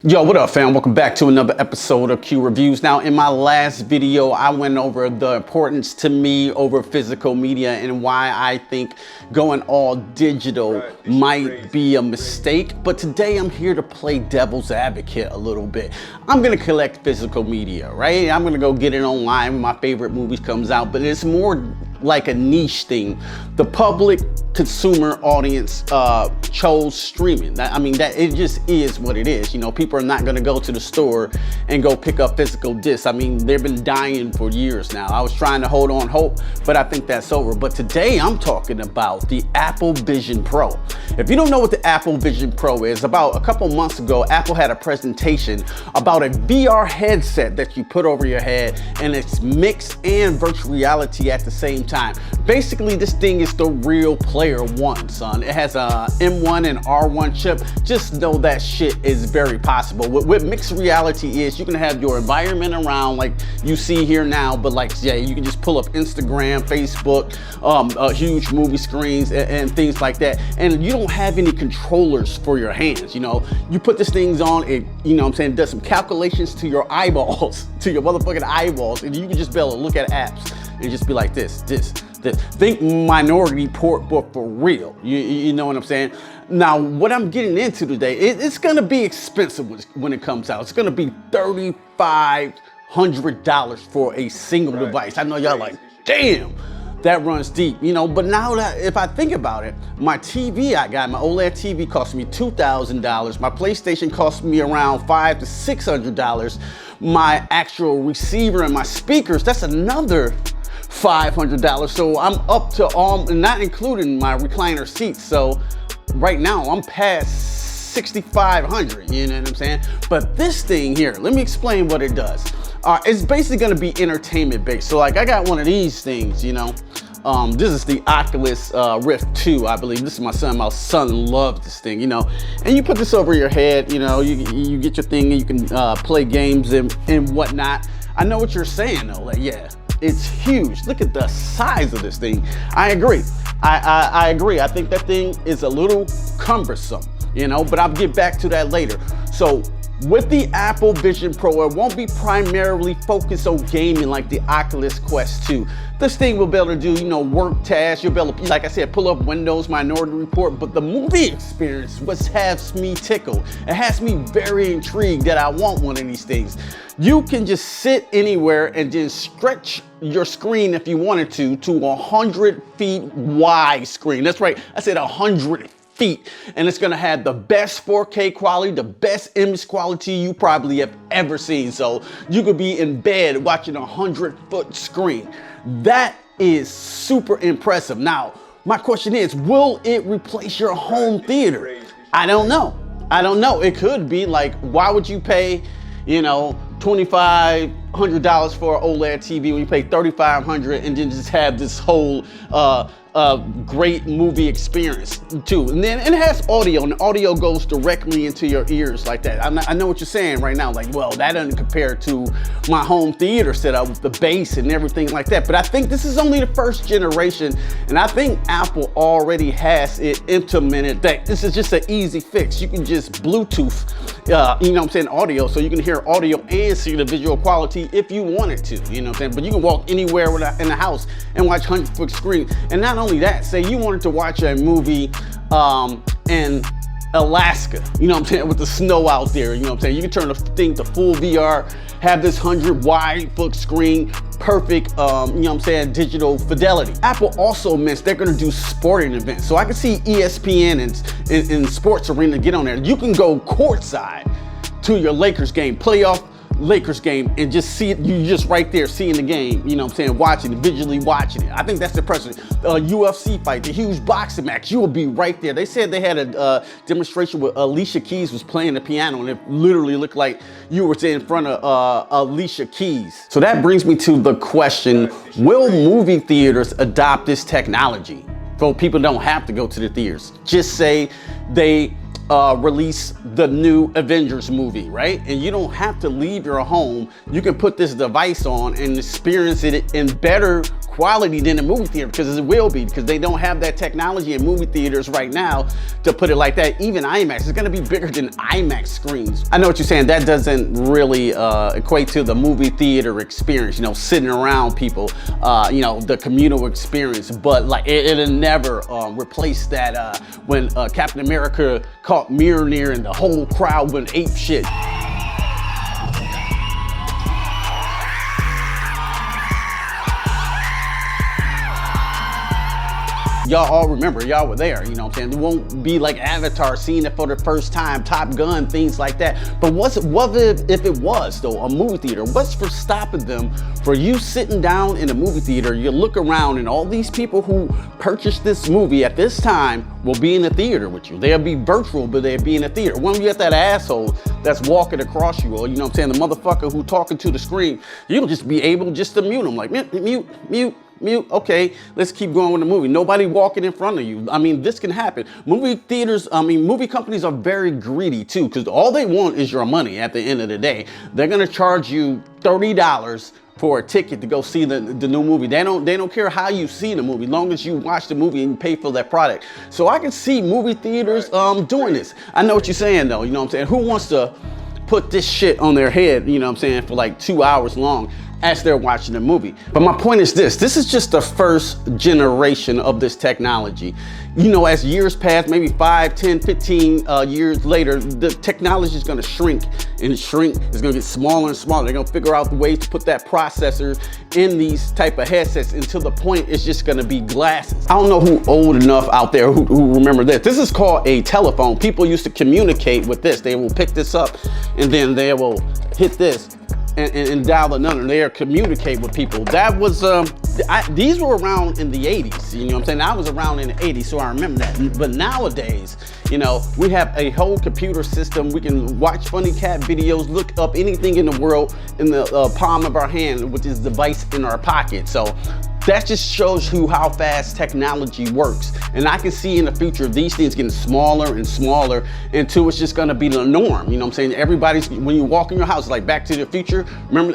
Yo, what up fam? Welcome back to another episode of Q Reviews. Now in my last video, I went over the importance to me over physical media and why I think going all digital might be a mistake. But today I'm here to play devil's advocate a little bit. I'm gonna collect physical media, right? I'm gonna go get it online when my favorite movies comes out, but it's more like a niche thing. The public consumer audience chose streaming. That it just is what it is. You know, people are not going to go to the store and go pick up physical discs. I mean, they've been dying for years now. I was trying to hold on hope, but I think that's over. But today I'm talking about the Apple Vision Pro. If you don't know what the Apple Vision Pro is, about a couple months ago, Apple had a presentation about a VR headset that you put over your head, and it's mixed and virtual reality at the same time. Basically, this thing is the real Player One, son. It has a M1 and R1 chip. Just know that shit is very possible. What mixed reality is, you can have your environment around like you see here now, but like, yeah, you can just pull up Instagram, Facebook, huge movie screens and things like that. And you don't have any controllers for your hands. You know, you put these things on, it, you know what I'm saying, does some calculations to your eyeballs, to your motherfucking eyeballs, and you can just be able to look at apps and just be like this. Think Minority Report, but for real. You know what I'm saying? Now, what I'm getting into today, it's gonna be expensive when it comes out. It's gonna be $3,500 for a single device. I know y'all like, damn, that runs deep, you know, but now that if I think about it, my TV I got, my OLED TV cost me $2,000. My PlayStation cost me around $500 to $600. My actual receiver and my speakers, that's another $500. So I'm up to not including my recliner seats. So right now I'm past $6,500, you know what I'm saying? But this thing here, let me explain what it does. It's basically gonna be entertainment based. So like I got one of these things, you know. This is the Oculus Rift 2, I believe. This is my son. My son loves this thing, you know. And you put this over your head, you know, you get your thing and you can play games and whatnot. I know what you're saying though, like, yeah, it's huge. Look at the size of this thing. I agree. I agree. I think that thing is a little cumbersome, you know, but I'll get back to that later. So with the Apple Vision Pro, it won't be primarily focused on gaming like the Oculus Quest 2. This thing will be able to do, you know, work tasks. You'll be able to, like I said, pull up Windows, Minority Report, but the movie experience has me tickled. It has me very intrigued that I want one of these things. You can just sit anywhere and just stretch your screen if you wanted to 100 feet wide screen. That's right, I said 100 feet, and it's gonna have the best 4K quality, the best image quality you probably have ever seen. So you could be in bed watching a 100-foot screen. That is super impressive. Now, my question is, will it replace your home theater? I don't know. It could be. Like, why would you pay, you know, $2,500 for an OLED TV when you pay $3,500 and then just have this whole great movie experience too? And then it has audio, and the audio goes directly into your ears like that. I know what you're saying right now, like, well, that doesn't compare to my home theater setup with the bass and everything like that. But I think this is only the first generation, and I think Apple already has it implemented that this is just an easy fix. You can just Bluetooth, you know what I'm saying, audio, so you can hear audio and see the visual quality if you wanted to, you know what I'm saying? But you can walk anywhere in the house and watch 100-foot screen. And not only that, say you wanted to watch a movie in Alaska, you know what I'm saying, with the snow out there, you know what I'm saying? You can turn the thing to full VR, have this 100-wide-foot screen, perfect, you know what I'm saying, digital fidelity. Apple also mentioned they're gonna do sporting events. So I can see ESPN and Sports Arena get on there. You can go courtside to your Lakers game, playoff Lakers game, and just see it. You just right there seeing the game, you know what I'm saying, watching it, visually watching it. I think that's the impressive. UFC fight, the huge boxing match, you will be right there. They said they had a demonstration where Alicia Keys was playing the piano, and it literally looked like you were in front of Alicia Keys. So that brings me to the question, will movie theaters adopt this technology so people don't have to go to the theaters? Just say they release the new Avengers movie, right? And you don't have to leave your home. You can put this device on and experience it in better quality than a movie theater, because it will be, because they don't have that technology in movie theaters right now, to put it like that. Even IMAX is gonna be bigger than IMAX screens. I know what you're saying, that doesn't really equate to the movie theater experience, you know, sitting around people, you know, the communal experience, but like it'll never replace that when Captain America caught Mjolnir and the whole crowd went ape shit. Y'all all remember, y'all were there, you know what I'm saying? It won't be like Avatar, seeing it for the first time, Top Gun, things like that. But what if it was, though, a movie theater? What's for stopping them for you sitting down in a movie theater, you look around and all these people who purchased this movie at this time will be in the theater with you. They'll be virtual, but they'll be in the theater. When you get that asshole that's walking across you, or you know what I'm saying, the motherfucker who talking to the screen, you'll just be able just to mute them, like mute. Okay, let's keep going with the movie. Nobody walking in front of you. I mean, this can happen. Movie theaters, movie companies are very greedy too, because all they want is your money at the end of the day. They're gonna charge you $30 for a ticket to go see the new movie. They don't care how you see the movie, long as you watch the movie and pay for that product. So I can see movie theaters doing this. I know what you're saying though, you know what I'm saying? Who wants to put this shit on their head, you know what I'm saying, for like 2 hours long as they're watching the movie? But my point is this is just the first generation of this technology. You know, as years pass, maybe 5, 10, 15 years later, the technology is gonna shrink and shrink. It's gonna get smaller and smaller. They're gonna figure out the ways to put that processor in these type of headsets until the point it's just gonna be glasses. I don't know who old enough out there who remember this. This is called a telephone. People used to communicate with this. They will pick this up and then they will hit this and dial the number. They communicate with people. That was, these were around in the 80s, you know what I'm saying? I was around in the 80s, so I remember that. But nowadays, you know, we have a whole computer system. We can watch funny cat videos, look up anything in the world in the palm of our hand with this device in our pocket. So that just shows you how fast technology works. And I can see in the future these things getting smaller and smaller until it's just gonna be the norm. You know what I'm saying? Everybody's, when you walk in your house, like Back to the Future, remember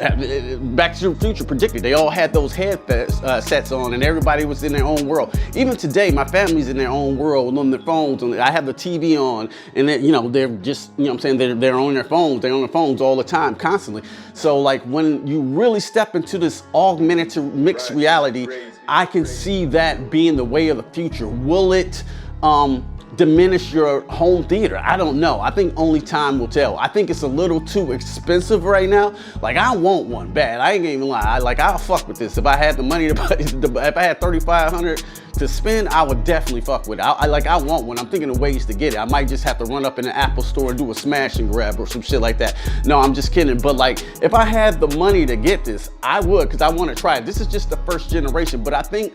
Back to the Future predicted, they all had those headsets on and everybody was in their own world. Even today, my family's in their own world on their phones. And I have the TV on and you know, they're just, you know what I'm saying, they're on their phones. They're on their phones all the time, constantly. So like when you really step into this augmented mixed reality, I can see that being the way of the future. Will it diminish your home theater? I don't know. I think only time will tell. I think it's a little too expensive right now. Like, I want one bad. I ain't gonna even lie. I'll fuck with this. If I had the money to buy, if I had $3,500 to spend, I would definitely fuck with it. I want one. I'm thinking of ways to get it. I might just have to run up in the Apple store and do a smash and grab or some shit like that. No, I'm just kidding. But like, if I had the money to get this, I would, because I want to try it. This is just the first generation, but I think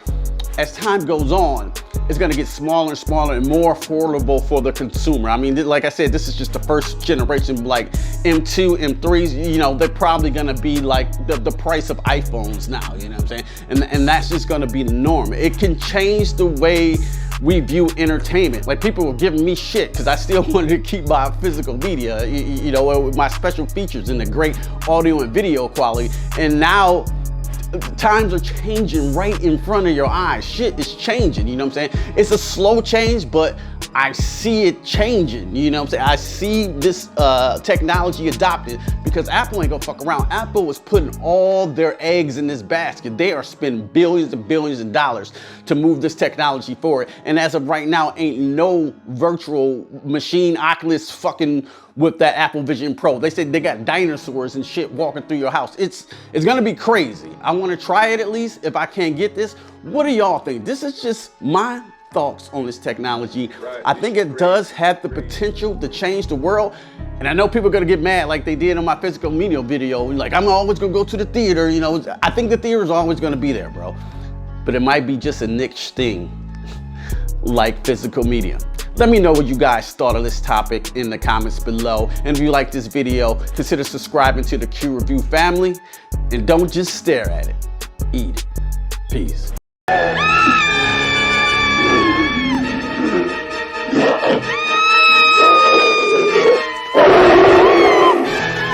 as time goes on, it's gonna get smaller and smaller and more affordable for the consumer. I mean, like I said, this is just the first generation. Like M2, M3s, you know, they're probably gonna be like the price of iPhones now, you know what I'm saying? And that's just gonna be the norm. It can change the way we view entertainment. Like, people were giving me shit because I still wanted to keep my physical media, you know, with my special features and the great audio and video quality. And now, times are changing right in front of your eyes. Shit is changing, you know what I'm saying? It's a slow change, but I see it changing, you know what I'm saying? I see this technology adopted because Apple ain't gonna fuck around. Apple was putting all their eggs in this basket. They are spending billions and billions of dollars to move this technology forward. And as of right now, ain't no virtual machine, Oculus fucking with that Apple Vision Pro. They said they got dinosaurs and shit walking through your house. It's gonna be crazy. I wanna try it at least if I can't get this. What do y'all think? This is just my thoughts on this technology. I think it does have the potential to change the world. And I know people are gonna get mad like they did on my physical media video. Like, I'm always gonna go to the theater, you know. I think the theater is always gonna be there, bro. But it might be just a niche thing like physical media. Let me know what you guys thought of this topic in the comments below. And if you like this video, consider subscribing to the Q Review family. And don't just stare at it, eat it. Peace.